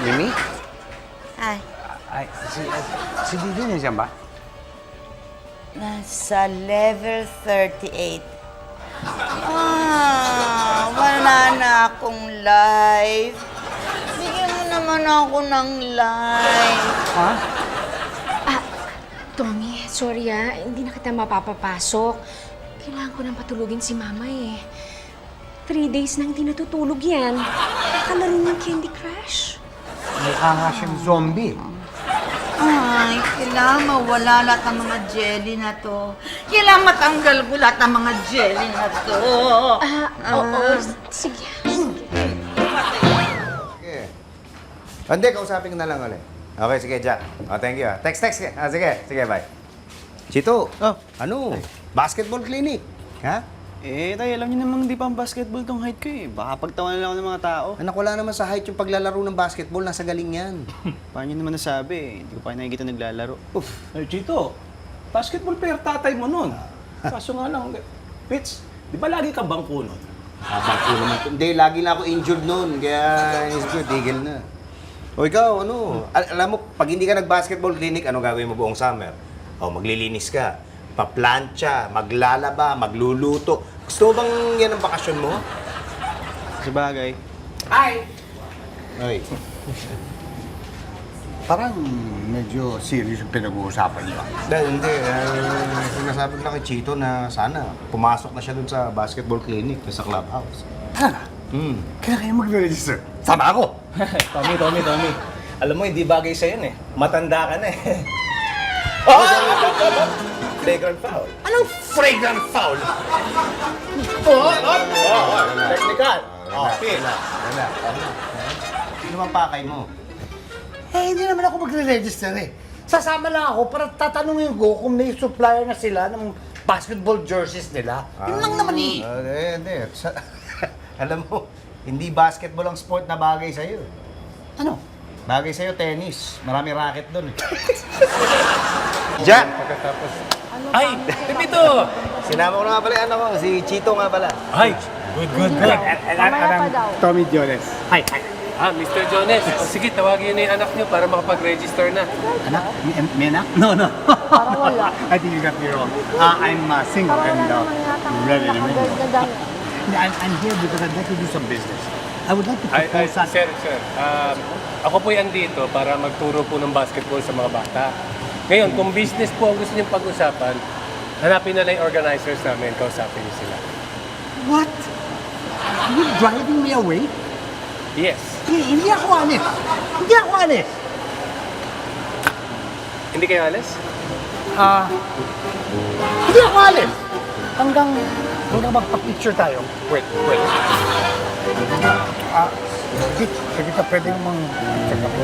Mimi? Ay, Ay, si Didi nandiyan ba? nasa level 38. Wala na akong life. Bigyan mo naman ako ng life. Ha? Tommy, sorry hindi na kita mapapapasok. Kailangan ko nang patulugin si Mama eh. 3 days nang hindi natutulog yan. Nakalaro ng Candy Crush. Mukha nga siyang zombie. Ay, kailangan mawala lahat ng mga jelly na to. Kailangan matanggal ko lahat ng mga jelly na to. Oo. Sige. Okay. Hindi, kausapin ko na lang ulit. Okay, sige, Jack. Oh, thank you. Text. Sige, bye. Chito, ano? Basketball clinic. Ha? Tay, alam niyo namang di pa ang basketball tong height ko eh. Baka pagtawanan lang ako ng mga tao. Anak, wala naman sa height yung paglalaro ng basketball. Nasa galing yan. Paano niyo naman nasabi eh? Hindi ko pa nakikita naglalaro. Ay, Chito, basketball player tatay mo nun. Kaso nga lang, Fitz, di ba lagi ka bangko nun? Bangko naman. Hindi, lagi na ako injured noon. Kaya, isip ko, tigil na. O ikaw, ano? Alam mo, pag hindi ka nag-basketball clinic, ano gagawin mo buong summer? O, maglilinis ka. Paplantsa, maglalaba, magluluto. Gusto mo bang yan ang bakasyon mo? Sa bagay. Ay! Ay. Parang medyo serious yung pinag-uusapan niyo. Dahil hindi. Sinasabi ko na kay Chito na sana pumasok na siya dun sa basketball clinic, sa clubhouse. Tara, kailan kayo mag-register? Sama ako! Tommy. Alam mo, hindi bagay sa'yo yun eh. Matanda ka na eh. Flagrant foul. Anong fragrant foul? Technical. Pin. Wala. Ano bang pakay mo? Eh, hindi naman ako magre-register eh. Sasama lang ako para tatanungin ko kung may supplier na sila ng basketball jerseys nila. Yun lang naman eh. Hindi. Alam mo, hindi basketball ang sport na bagay sa'yo. Ano? Bagay sa'yo, tennis. Marami racket doon eh. Jack! Ay, Pipito! Sinama ko na nga pala yung anak ko, si Chito nga pala. Ay, good. Mamaya pa daw. Tommy Jones. Hi. Mr. Jones, sige, tawagin niyo yung anak niyo para makapag-register na. Anak? May anak? No. Parang wala. I think you got me wrong. I'm single Parang and wala naman yata. ready to mingle. Nakaganda. I'm here because I'd like to do some business. I would like to propose that. Sir, ako po yan dito para magturo po ng basketball sa mga bata. Ngayon, kung business po ang gusto niyong pag-usapan, hanapin na lang yung organizers namin, kausapin niyo sila. What? Are you driving me away? Yes. Hindi ako alis. Hindi kayo alis? Hindi ako alis. Hanggang magpa-picture tayo. Wait. Sige ka, pwede namang check up.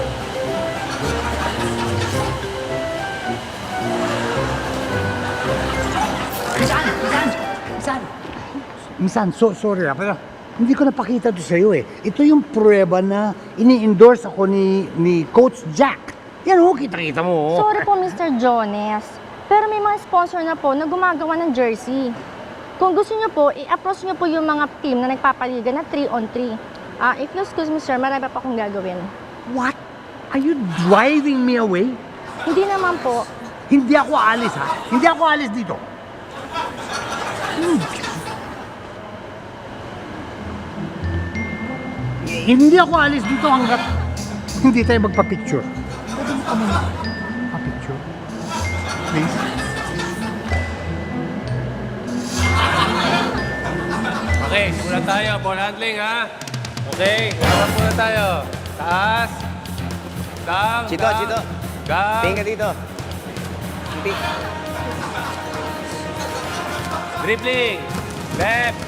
Minsan, sorry pero hindi ko napakita to sa'yo eh. Ito yung pruweba na ini-endorse ako ni Coach Jack. Yan kita mo. Sorry po, Mr. Jones. Pero may mga sponsor na po na gumagawa ng jersey. Kung gusto niyo po, i-approach niyo po yung mga team na nagpapaliga na 3-on-3. If you excuse me, sir, marami pa akong gagawin. What? Are you driving me away? Hindi naman po. Hindi ako alis, ha? Hindi ako alis dito. Hindi ako alis dito hanggat hindi tayo magpa-picture. Pwede mo kami magpa-picture? Please? Okay, muna tayo. Ball handling, ha? Okay, harap muna tayo. Taas. Down. Chito. Down. Tingin ka dito. Dribbling. Left.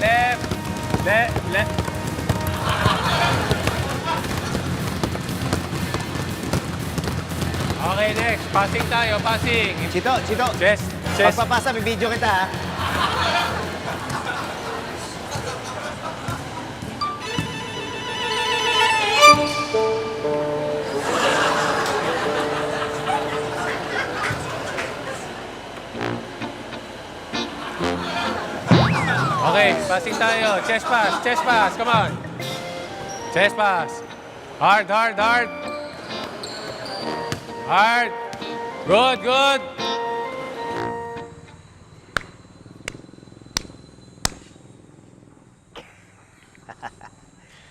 Okay, next. Passing tayo, passing. Chito. Chest. Pagpapasa, may video kita ha. Okay, passing tayo. Chest pass. Come on. Chest pass. Hard, hard, hard. Hard. Good, good.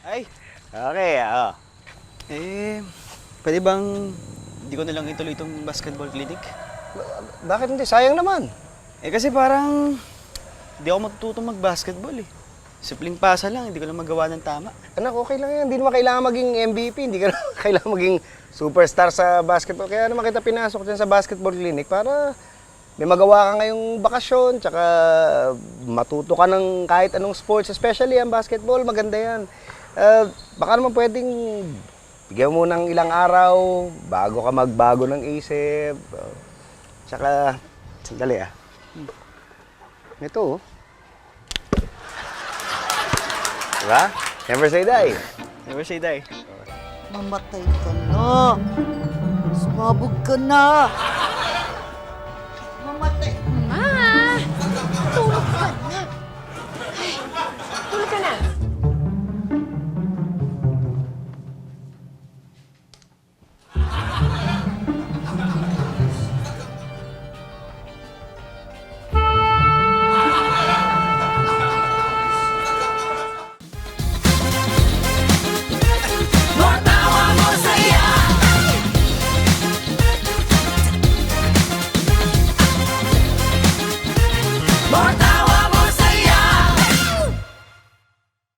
Ay, Okay, pwede bang hindi ko na lang ituloy itong basketball clinic? Bakit hindi? Sayang naman. Kasi parang hindi ako matututong mag-basketball eh. Simpleng pasa lang, hindi ko na magawa ng tama. Anak, okay lang yan. Hindi naman kailangan maging MVP. Hindi ka naman kailangan maging superstar sa basketball. Kaya naman kita pinasok dyan sa basketball clinic para may magawa ka ngayong bakasyon, tsaka matuto ka ng kahit anong sports, especially ang basketball, maganda yan. Baka naman pwedeng bigyan mo ng ilang araw bago ka magbago ng isip. Tsaka, sandali Ito, Diba? Never say die. Never say die. Mamatay ka na. Sumabog ka na.